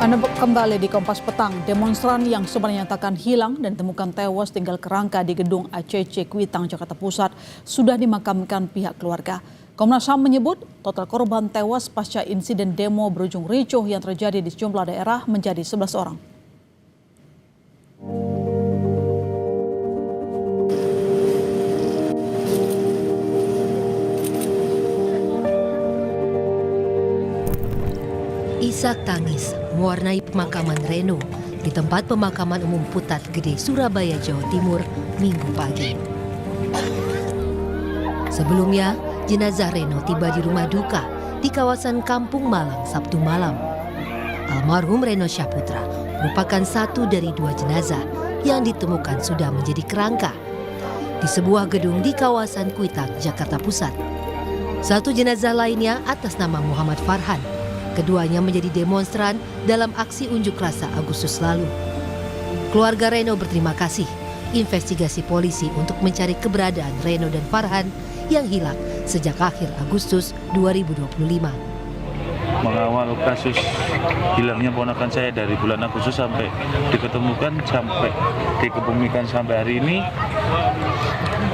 Anda kembali di Kompas Petang. Demonstran yang sempat dinyatakan hilang dan ditemukan tewas tinggal kerangka di gedung ACC Kuitang, Jakarta Pusat sudah dimakamkan pihak keluarga. Komnas HAM menyebut total korban tewas pasca insiden demo berujung ricuh yang terjadi di sejumlah daerah menjadi 11 orang. Isak tangis mewarnai pemakaman Reno di tempat pemakaman umum Putat Gede, Surabaya, Jawa Timur, Minggu pagi. Sebelumnya, jenazah Reno tiba di rumah duka di kawasan Kampung Malang, Sabtu malam. Almarhum Reno Syaputra merupakan satu dari dua jenazah yang ditemukan sudah menjadi kerangka di sebuah gedung di kawasan Kuitang, Jakarta Pusat. Satu jenazah lainnya atas nama Muhammad Farhan. Keduanya menjadi demonstran dalam aksi unjuk rasa Agustus lalu. Keluarga Reno berterima kasih investigasi polisi untuk mencari keberadaan Reno dan Farhan yang hilang sejak akhir Agustus 2025. Mengawal kasus hilangnya ponakan saya dari bulan Agustus sampai diketemukan, sampai dikebumikan sampai hari ini,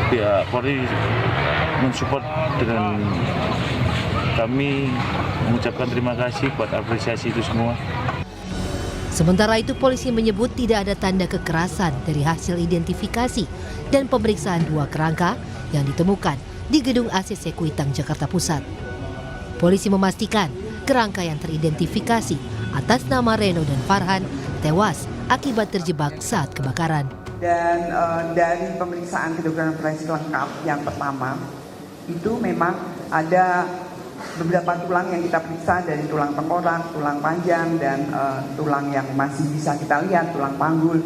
pihak Polri mensupport dengan kami mengucapkan terima kasih buat apresiasi itu semua. Sementara itu polisi menyebut tidak ada tanda kekerasan dari hasil identifikasi dan pemeriksaan dua kerangka yang ditemukan di gedung ACC Kuitang, Jakarta Pusat. Polisi memastikan kerangka yang teridentifikasi atas nama Reno dan Farhan tewas akibat terjebak saat kebakaran. Dan dari pemeriksaan kedokteran forensik lengkap yang pertama itu memang ada beberapa tulang yang kita periksa, dari tulang tengkorak, tulang panjang, dan tulang yang masih bisa kita lihat, tulang panggul.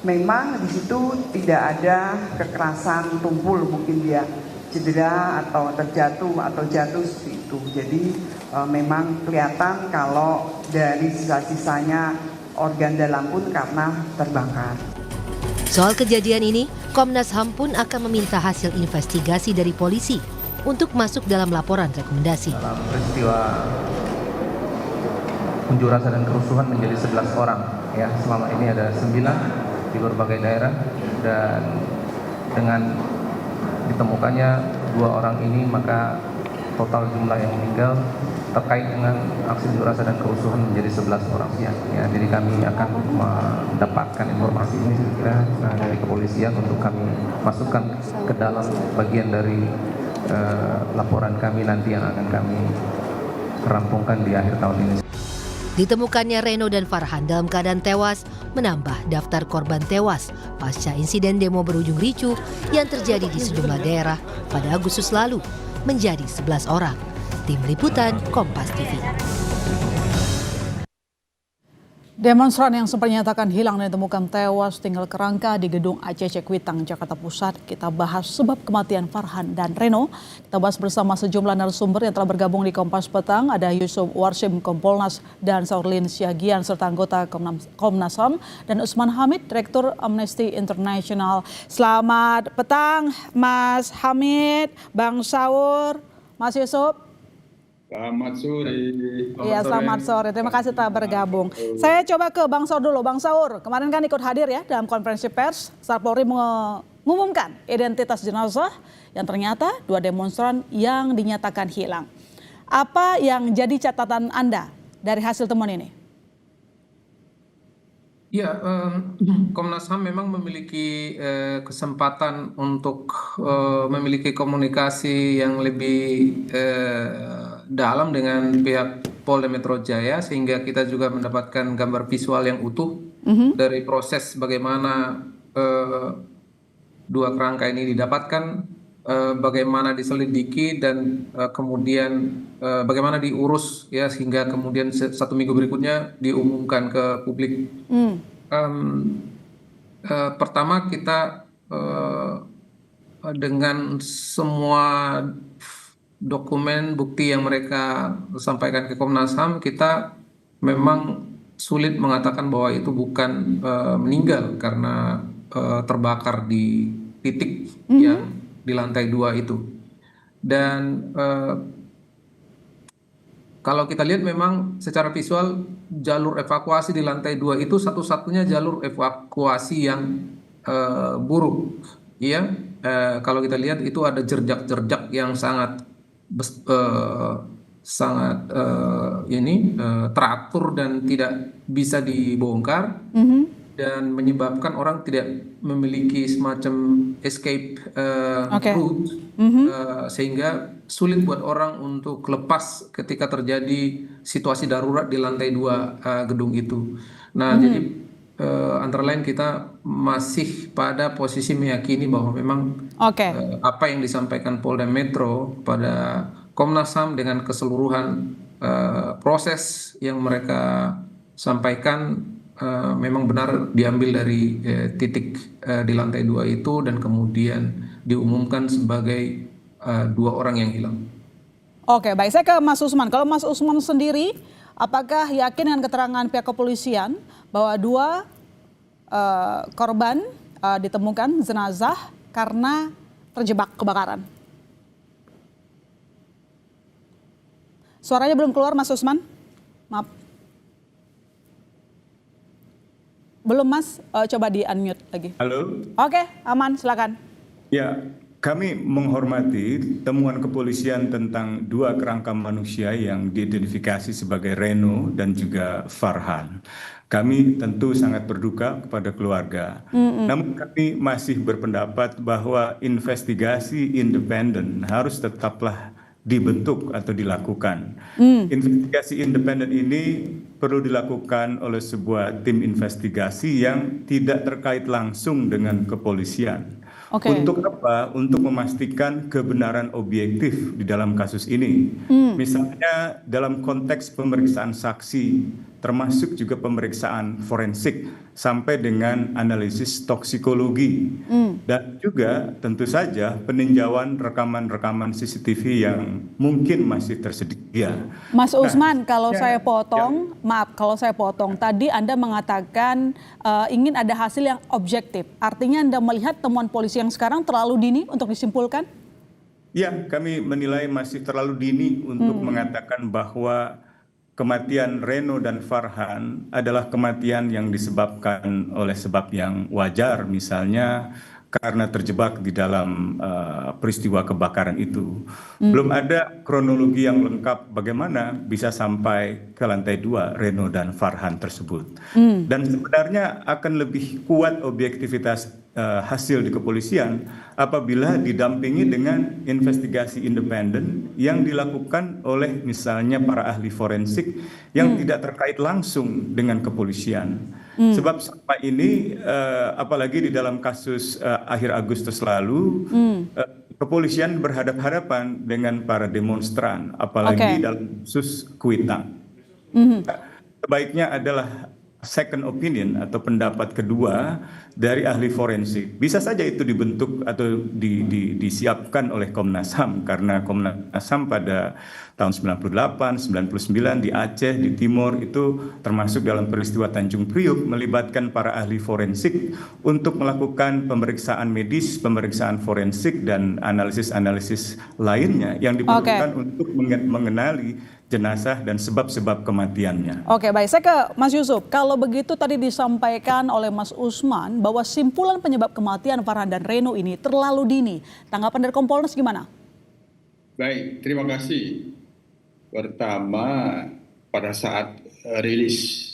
Memang di situ tidak ada kekerasan tumpul, mungkin dia cedera atau terjatuh atau jatuh seperti itu. Jadi memang kelihatan kalau dari sisa-sisanya organ dalam pun karena terbakar. Soal kejadian ini, Komnas HAM pun akan meminta hasil investigasi dari polisi untuk masuk dalam laporan rekomendasi. Dalam peristiwa unjuk rasa dan kerusuhan menjadi 11 orang, ya, selama ini ada 9 di berbagai daerah, dan dengan ditemukannya 2 orang ini maka total jumlah yang meninggal terkait dengan aksi unjuk rasa dan kerusuhan menjadi 11 orang. Ya, jadi kami akan mendapatkan informasi ini segera dari kepolisian untuk kami masukkan ke dalam bagian dari laporan kami nanti yang akan kami rampungkan di akhir tahun ini. Ditemukannya Reno dan Farhan dalam keadaan tewas menambah daftar korban tewas pasca insiden demo berujung ricuh yang terjadi di sejumlah daerah pada Agustus lalu menjadi 11 orang. Tim Liputan Kompas TV. Demonstran yang sempat dinyatakan hilang dan ditemukan tewas tinggal kerangka di gedung ACC Kuitang, Jakarta Pusat. Kita bahas sebab kematian Farhan dan Reno. Kita bahas bersama sejumlah narasumber yang telah bergabung di Kompas Petang. Ada Yusuf Warsim Kompolnas dan Saurlin Siagian serta anggota Komnas HAM, dan Usman Hamid, Direktur Amnesty International. Selamat petang Mas Hamid, Bang Saur, Mas Yusuf. Selamat sore. Iya, selamat sore. Terima kasih telah bergabung. Saya coba ke Bang Saur dulu. Bang Saur, kemarin kan ikut hadir ya dalam konferensi pers saat Polri mengumumkan identitas jenazah yang ternyata 2 demonstran yang dinyatakan hilang. Apa yang jadi catatan Anda dari hasil temuan ini? Ya, Komnas HAM memang memiliki kesempatan untuk memiliki komunikasi yang lebih dalam dengan pihak Polda Metro Jaya, sehingga kita juga mendapatkan gambar visual yang utuh dari proses bagaimana 2 kerangka ini didapatkan, bagaimana diselidiki, dan kemudian bagaimana diurus, ya, sehingga kemudian 1 minggu berikutnya diumumkan ke publik. Pertama, kita dengan semua dokumen bukti yang mereka sampaikan ke Komnas HAM, kita memang sulit mengatakan bahwa itu bukan meninggal karena terbakar di titik yang di lantai 2 itu. Dan kalau kita lihat memang secara visual jalur evakuasi di lantai 2 itu satu-satunya jalur evakuasi yang buruk. Iya, kalau kita lihat itu ada jerjak-jerjak yang sangat teratur dan tidak bisa dibongkar dan menyebabkan orang tidak memiliki semacam escape route, sehingga sulit buat orang untuk lepas ketika terjadi situasi darurat di lantai 2 gedung itu. Nah, jadi antara lain kita masih pada posisi meyakini bahwa memang apa yang disampaikan Polda Metro pada Komnas HAM dengan keseluruhan proses yang mereka sampaikan memang benar diambil dari titik di lantai 2 itu dan kemudian diumumkan sebagai 2 orang yang hilang. Oke, baik. Saya ke Mas Usman. Kalau Mas Usman sendiri, apakah yakin dengan keterangan pihak kepolisian bahwa 2 korban ditemukan jenazah karena terjebak kebakaran? Suaranya belum keluar, Mas Usman. Maaf. Belum, Mas. Coba di-unmute lagi. Halo. Oke, aman. Silakan. Ya, kami menghormati temuan kepolisian tentang 2 kerangka manusia yang diidentifikasi sebagai Reno dan juga Farhan. Kami tentu sangat berduka kepada keluarga. Namun kami masih berpendapat bahwa investigasi independen harus tetaplah dibentuk atau dilakukan. Investigasi independen ini perlu dilakukan oleh sebuah tim investigasi yang tidak terkait langsung dengan kepolisian. Untuk apa? Untuk memastikan kebenaran objektif di dalam kasus ini. Misalnya dalam konteks pemeriksaan saksi, termasuk juga pemeriksaan forensik sampai dengan analisis toksikologi. Dan juga tentu saja peninjauan rekaman-rekaman CCTV yang mungkin masih tersedia. Mas Usman, kalau saya potong, maaf kalau saya potong, tadi Anda mengatakan ingin ada hasil yang objektif. Artinya Anda melihat temuan polisi yang sekarang terlalu dini untuk disimpulkan? Ya, kami menilai masih terlalu dini untuk mengatakan bahwa kematian Reno dan Farhan adalah kematian yang disebabkan oleh sebab yang wajar, misalnya karena terjebak di dalam peristiwa kebakaran itu. Belum ada kronologi yang lengkap bagaimana bisa sampai ke lantai 2 Reno dan Farhan tersebut. Dan sebenarnya akan lebih kuat objektivitas hasil di kepolisian apabila didampingi dengan investigasi independen yang dilakukan oleh misalnya para ahli forensik yang tidak terkait langsung dengan kepolisian. Sebab sampai ini apalagi di dalam kasus akhir Agustus lalu kepolisian berhadapan-hadapan dengan para demonstran, apalagi dalam kasus Kuitang. Sebaiknya adalah second opinion atau pendapat kedua dari ahli forensik. Bisa saja itu dibentuk atau disiapkan oleh Komnas HAM, karena Komnas HAM pada tahun 98, 99 di Aceh, di Timur itu termasuk dalam peristiwa Tanjung Priuk melibatkan para ahli forensik untuk melakukan pemeriksaan medis, pemeriksaan forensik dan analisis-analisis lainnya yang diperlukan untuk mengenali jenazah dan sebab-sebab kematiannya. Oke, baik. Saya ke Mas Yusuf. Kalau begitu tadi disampaikan oleh Mas Usman bahwa simpulan penyebab kematian Farhan dan Reno ini terlalu dini. Tanggapan dari Kompolnas gimana? Baik, terima kasih. Pertama, pada saat rilis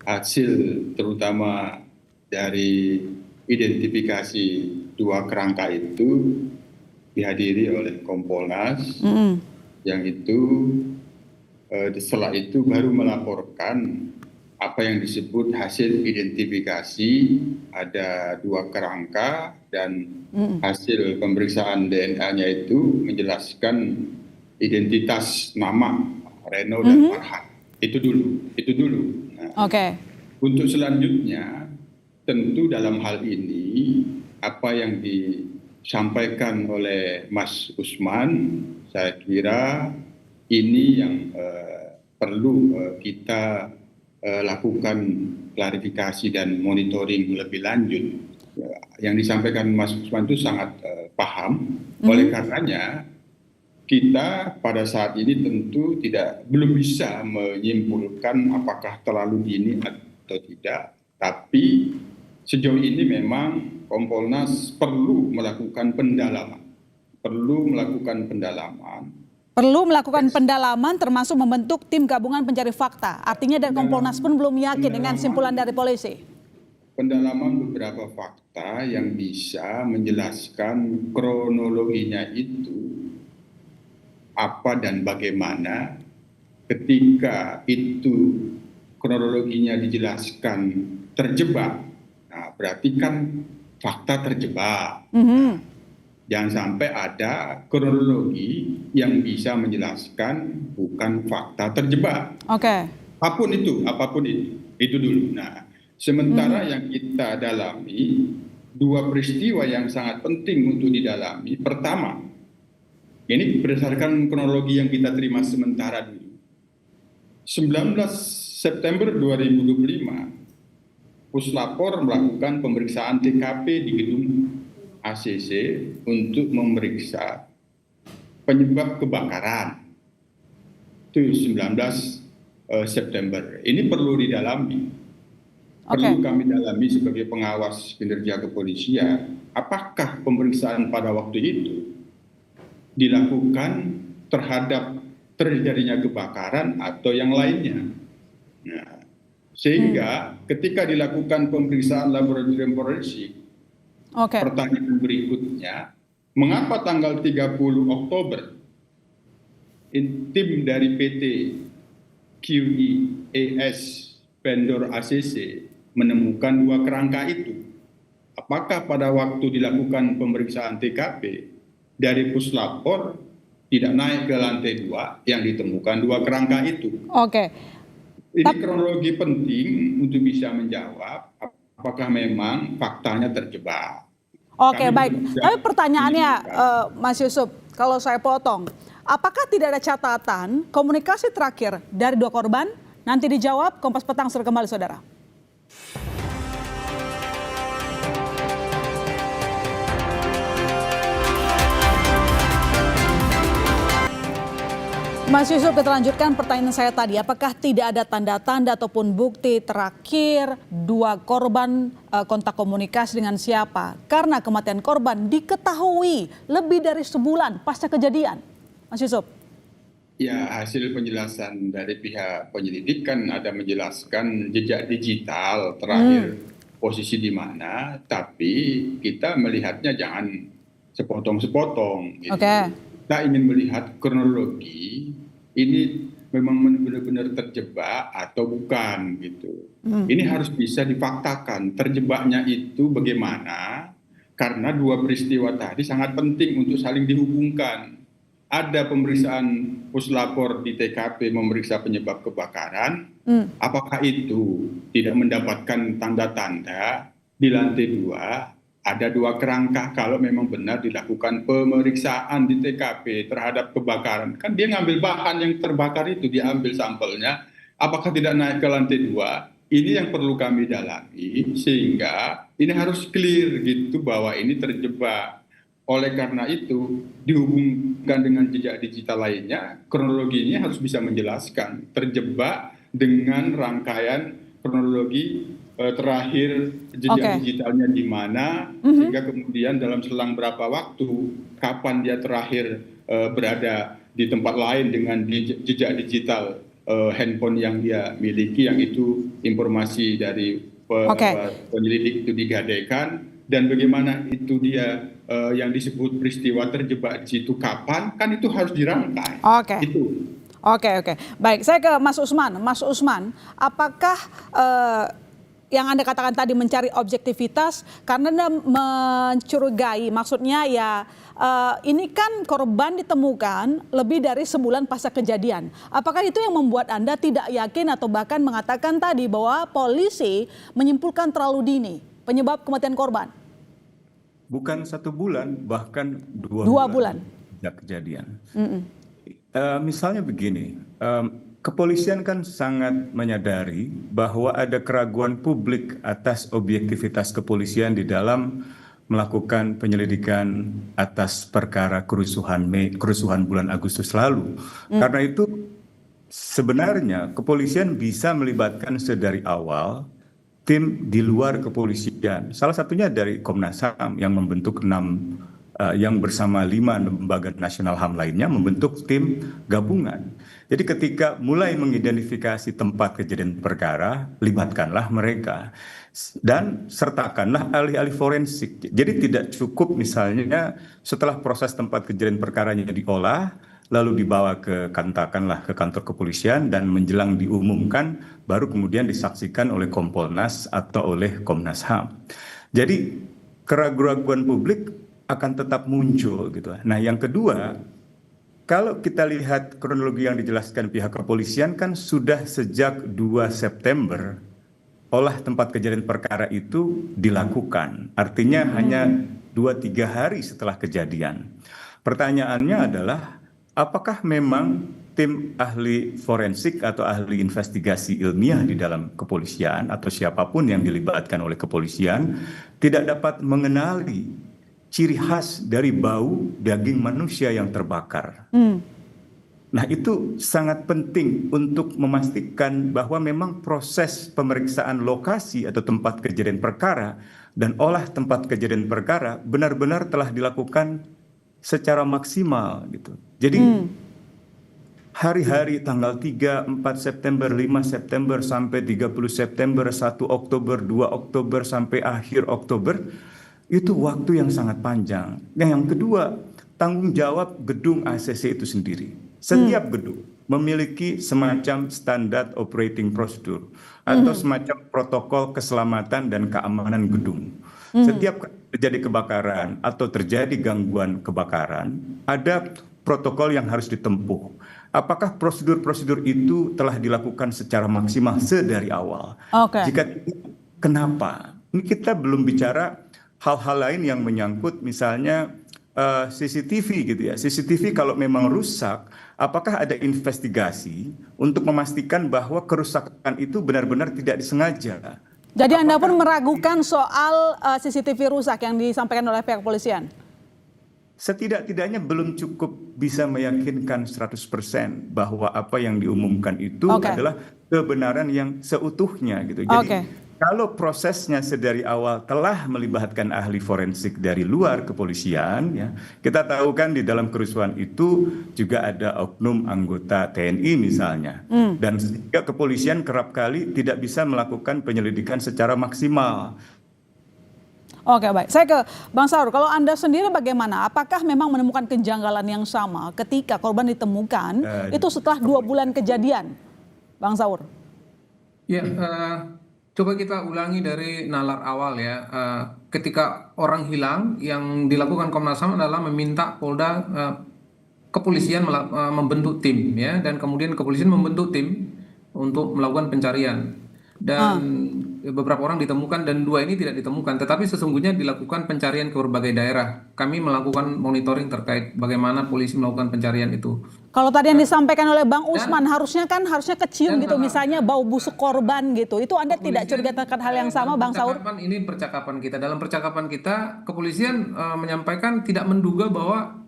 hasil terutama dari identifikasi 2 kerangka itu dihadiri oleh Kompolnas. Yang itu setelah itu baru melaporkan apa yang disebut hasil identifikasi, ada 2 kerangka dan hasil pemeriksaan DNA-nya itu menjelaskan identitas nama Reno dan Farhan. Itu dulu. Nah, untuk selanjutnya tentu dalam hal ini apa yang disampaikan oleh Mas Usman, saya kira ini yang perlu kita lakukan klarifikasi dan monitoring lebih lanjut. Yang disampaikan Mas Usman itu sangat paham. Oleh karenanya kita pada saat ini tentu belum bisa menyimpulkan apakah terlalu dini atau tidak, tapi sejauh ini memang Kompolnas perlu melakukan pendalaman, Perlu melakukan pendalaman termasuk membentuk tim gabungan pencari fakta. Artinya dari Kompolnas pun belum yakin dengan simpulan dari polisi. Pendalaman beberapa fakta yang bisa menjelaskan kronologinya itu apa dan bagaimana. Ketika itu kronologinya dijelaskan terjebak, nah berarti kan fakta terjebak. Jangan sampai ada kronologi yang bisa menjelaskan bukan fakta terjebak. Oke. Apapun itu dulu. Nah, sementara yang kita dalami, dua peristiwa yang sangat penting untuk didalami. Pertama, ini berdasarkan kronologi yang kita terima sementara dulu. 19 September 2025, Puslapor melakukan pemeriksaan TKP di gedung ACC untuk memeriksa penyebab kebakaran. Itu 19 September. Ini perlu didalami. Perlu kami dalami sebagai pengawas kinerja kepolisian. Apakah pemeriksaan pada waktu itu dilakukan terhadap terjadinya kebakaran atau yang lainnya? Nah, sehingga ketika dilakukan pemeriksaan laboratorium forensik, pertanyaan berikutnya, mengapa tanggal 30 Oktober tim dari PT QES vendor ACC menemukan dua kerangka itu? Apakah pada waktu dilakukan pemeriksaan TKP dari Puslapor tidak naik ke lantai 2 yang ditemukan dua kerangka itu? Ini kronologi penting untuk bisa menjawab apakah memang faktanya terjebak. Baik. Tapi pertanyaannya, Mas Yusuf, kalau saya potong, apakah tidak ada catatan komunikasi terakhir dari dua korban? Nanti dijawab, Kompas Petang segera kembali, saudara. Mas Yusuf, kita lanjutkan pertanyaan saya tadi. Apakah tidak ada tanda-tanda ataupun bukti terakhir dua korban kontak komunikasi dengan siapa? Karena kematian korban diketahui lebih dari sebulan pasca kejadian. Mas Yusuf. Ya, hasil penjelasan dari pihak penyelidik kan ada menjelaskan jejak digital terakhir posisi di mana, tapi kita melihatnya jangan sepotong-sepotong. Gitu. Kita ingin melihat kronologi ini memang benar-benar terjebak atau bukan gitu. Ini harus bisa difaktakan terjebaknya itu bagaimana, karena dua peristiwa tadi sangat penting untuk saling dihubungkan. Ada pemeriksaan Puslapor di TKP memeriksa penyebab kebakaran, apakah itu tidak mendapatkan tanda-tanda di lantai 2? Ada dua kerangka kalau memang benar dilakukan pemeriksaan di TKP terhadap kebakaran. Kan dia ngambil bahan yang terbakar itu, diambil sampelnya. Apakah tidak naik ke lantai 2? Ini yang perlu kami dalami sehingga ini harus clear gitu bahwa ini terjebak. Oleh karena itu dihubungkan dengan jejak digital lainnya, kronologinya harus bisa menjelaskan terjebak dengan rangkaian kronologi terakhir jejak digitalnya di mana, sehingga kemudian dalam selang berapa waktu, kapan dia terakhir berada di tempat lain dengan jejak digital handphone yang dia miliki, yang itu informasi dari penyelidik itu digadaikan, dan bagaimana itu dia yang disebut peristiwa terjebak di situ kapan, kan itu harus dirangkai. Oke. Baik, saya ke Mas Usman. Mas Usman, apakah yang Anda katakan tadi mencari objektivitas karena Anda mencurigai, maksudnya ya ini kan korban ditemukan lebih dari sebulan pasca kejadian. Apakah itu yang membuat Anda tidak yakin atau bahkan mengatakan tadi bahwa polisi menyimpulkan terlalu dini penyebab kematian korban? Bukan 1 bulan, bahkan 2 bulan sejak kejadian. Misalnya begini, kepolisian kan sangat menyadari bahwa ada keraguan publik atas objektivitas kepolisian di dalam melakukan penyelidikan atas perkara kerusuhan bulan Agustus lalu. Karena itu sebenarnya kepolisian bisa melibatkan sedari awal tim di luar kepolisian. Salah satunya dari Komnas HAM yang membentuk yang bersama 5 lembaga nasional HAM lainnya membentuk tim gabungan. Jadi ketika mulai mengidentifikasi tempat kejadian perkara, libatkanlah mereka. Dan sertakanlah ahli-ahli forensik. Jadi tidak cukup misalnya setelah proses tempat kejadian perkaranya diolah, lalu dibawa katakanlah ke kantor kepolisian dan menjelang diumumkan, baru kemudian disaksikan oleh Kompolnas atau oleh Komnas HAM. Jadi keraguan-keraguan publik akan tetap muncul gitu. Nah, yang kedua, kalau kita lihat kronologi yang dijelaskan pihak kepolisian kan sudah sejak 2 September olah tempat kejadian perkara itu dilakukan. Artinya hanya 2-3 hari setelah kejadian. Pertanyaannya adalah apakah memang tim ahli forensik atau ahli investigasi ilmiah di dalam kepolisian atau siapapun yang dilibatkan oleh kepolisian tidak dapat mengenali ciri khas dari bau daging manusia yang terbakar. Nah, itu sangat penting untuk memastikan bahwa memang proses pemeriksaan lokasi atau tempat kejadian perkara dan olah tempat kejadian perkara benar-benar telah dilakukan secara maksimal gitu. Jadi hari-hari tanggal 3, 4 September, 5 September sampai 30 September, 1 Oktober, 2 Oktober sampai akhir Oktober itu waktu yang sangat panjang. Nah, yang kedua, tanggung jawab gedung ACC itu sendiri. Setiap gedung memiliki semacam standar operating procedure atau semacam protokol keselamatan dan keamanan gedung. Setiap terjadi kebakaran atau terjadi gangguan kebakaran, ada protokol yang harus ditempuh. Apakah prosedur-prosedur itu telah dilakukan secara maksimal sedari awal? Jika tidak, kenapa? Ini kita belum bicara hal-hal lain yang menyangkut misalnya CCTV gitu ya. CCTV kalau memang rusak, apakah ada investigasi untuk memastikan bahwa kerusakan itu benar-benar tidak disengaja? Jadi Anda pun meragukan soal CCTV rusak yang disampaikan oleh pihak kepolisian? Setidak-tidaknya belum cukup bisa meyakinkan 100% bahwa apa yang diumumkan itu adalah kebenaran yang seutuhnya gitu. Jadi kalau prosesnya sedari awal telah melibatkan ahli forensik dari luar kepolisian, ya, kita tahu kan di dalam kerusuhan itu juga ada oknum anggota TNI misalnya, dan sehingga kepolisian kerap kali tidak bisa melakukan penyelidikan secara maksimal. Oke, baik. Saya ke Bang Saur. Kalau Anda sendiri bagaimana? Apakah memang menemukan kejanggalan yang sama ketika korban ditemukan itu setelah 2 bulan kejadian, Bang Saur? Ya, coba kita ulangi dari nalar awal ya. Ketika orang hilang, yang dilakukan Komnas HAM adalah meminta Polda kepolisian membentuk tim ya, dan kemudian kepolisian membentuk tim untuk melakukan pencarian. Dan beberapa orang ditemukan dan 2 ini tidak ditemukan, tetapi sesungguhnya dilakukan pencarian ke berbagai daerah. Kami melakukan monitoring terkait bagaimana polisi melakukan pencarian itu. Kalau tadi yang disampaikan oleh Bang Usman, harusnya kecium gitu, misalnya bau busuk korban gitu. Itu Anda tidak curiga terkait hal yang sama, Bang Saur? Ini percakapan kita. Dalam percakapan kita, kepolisian menyampaikan tidak menduga bahwa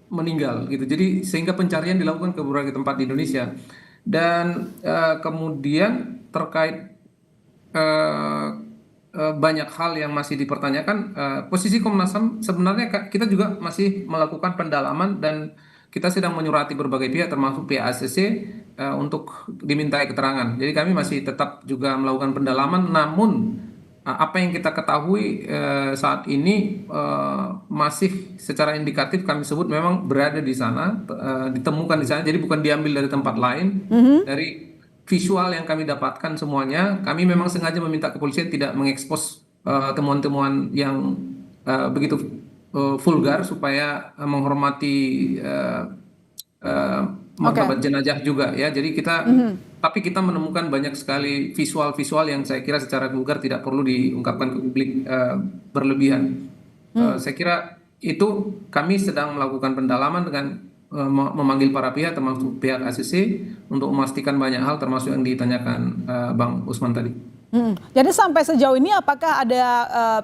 meninggal gitu. Jadi sehingga pencarian dilakukan ke berbagai tempat di Indonesia. Dan kemudian terkait banyak hal yang masih dipertanyakan, posisi Komnas HAM sebenarnya kita juga masih melakukan pendalaman dan kita sedang menyurati berbagai pihak termasuk pihak ACC untuk dimintai keterangan. Jadi kami masih tetap juga melakukan pendalaman, namun apa yang kita ketahui saat ini masih secara indikatif kami sebut memang berada di sana, ditemukan di sana, jadi bukan diambil dari tempat lain. Dari visual yang kami dapatkan semuanya, kami memang sengaja meminta kepolisian tidak mengekspos temuan-temuan yang begitu vulgar supaya menghormati martabat jenazah juga ya. Jadi tapi kita menemukan banyak sekali visual-visual yang saya kira secara vulgar tidak perlu diungkapkan ke publik berlebihan. Saya kira itu kami sedang melakukan pendalaman dengan memanggil para pihak termasuk pihak ACC untuk memastikan banyak hal termasuk yang ditanyakan Bang Usman tadi. Jadi sampai sejauh ini apakah ada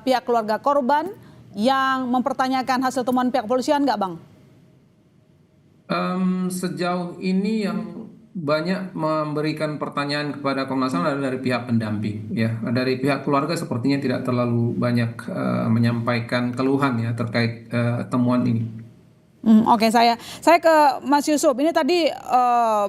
pihak keluarga korban yang mempertanyakan hasil temuan pihak kepolisian nggak, Bang? Sejauh ini yang banyak memberikan pertanyaan kepada Komnas HAM adalah dari pihak pendamping, ya. Dari pihak keluarga sepertinya tidak terlalu banyak menyampaikan keluhan ya terkait temuan ini. Oke, saya ke Mas Yusuf. Ini tadi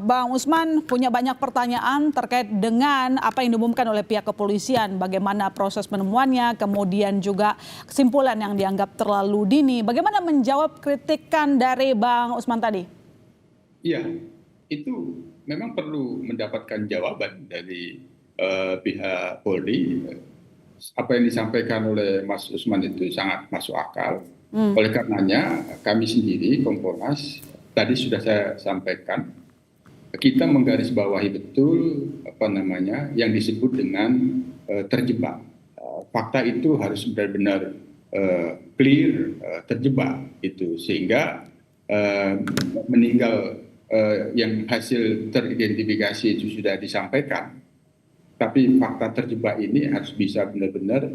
Bang Usman punya banyak pertanyaan terkait dengan apa yang diumumkan oleh pihak kepolisian, bagaimana proses penemuannya, kemudian juga kesimpulan yang dianggap terlalu dini. Bagaimana menjawab kritikan dari Bang Usman tadi? Iya, itu memang perlu mendapatkan jawaban dari pihak Polri. Apa yang disampaikan oleh Mas Usman itu sangat masuk akal. Oleh karenanya kami sendiri Kompolnas tadi sudah saya sampaikan, kita menggarisbawahi betul yang disebut dengan terjebak. Fakta itu harus benar-benar clear, terjebak itu, sehingga meninggal yang hasil teridentifikasi itu sudah disampaikan, tapi fakta terjebak ini harus bisa benar-benar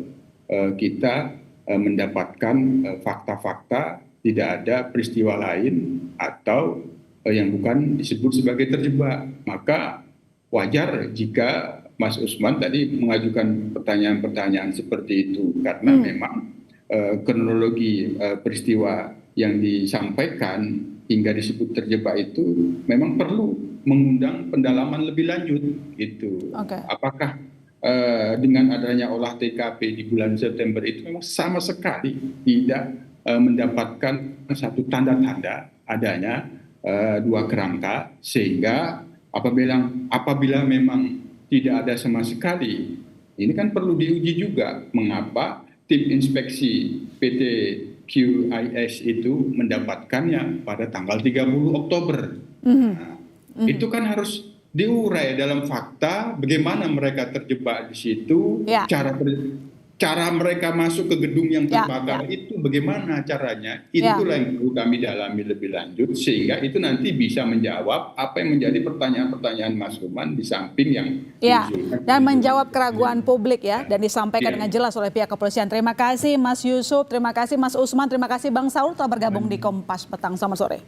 kita mendapatkan fakta-fakta, tidak ada peristiwa lain atau yang bukan disebut sebagai terjebak. Maka wajar jika Mas Usman tadi mengajukan pertanyaan-pertanyaan seperti itu, karena memang kronologi peristiwa yang disampaikan hingga disebut terjebak itu memang perlu mengundang pendalaman lebih lanjut gitu. Apakah dengan adanya olah TKP di bulan September itu memang sama sekali tidak mendapatkan satu tanda-tanda adanya dua kerangka, sehingga apabila memang tidak ada sama sekali, ini kan perlu diuji juga mengapa tim inspeksi PT QIS itu mendapatkannya pada tanggal 30 Oktober. Itu kan harus diurai dalam fakta bagaimana mereka terjebak di situ, cara mereka masuk ke gedung yang terbakar itu bagaimana caranya, itulah yang perlu kami dalami lebih lanjut, sehingga itu nanti bisa menjawab apa yang menjadi pertanyaan-pertanyaan Mas Ruman di samping yang dan menjawab keraguan publik ya, dan disampaikan dengan jelas oleh pihak kepolisian. Terima kasih Mas Yusuf, terima kasih Mas Usman, terima kasih Bang Saul telah bergabung di Kompas Petang. Selamat sore.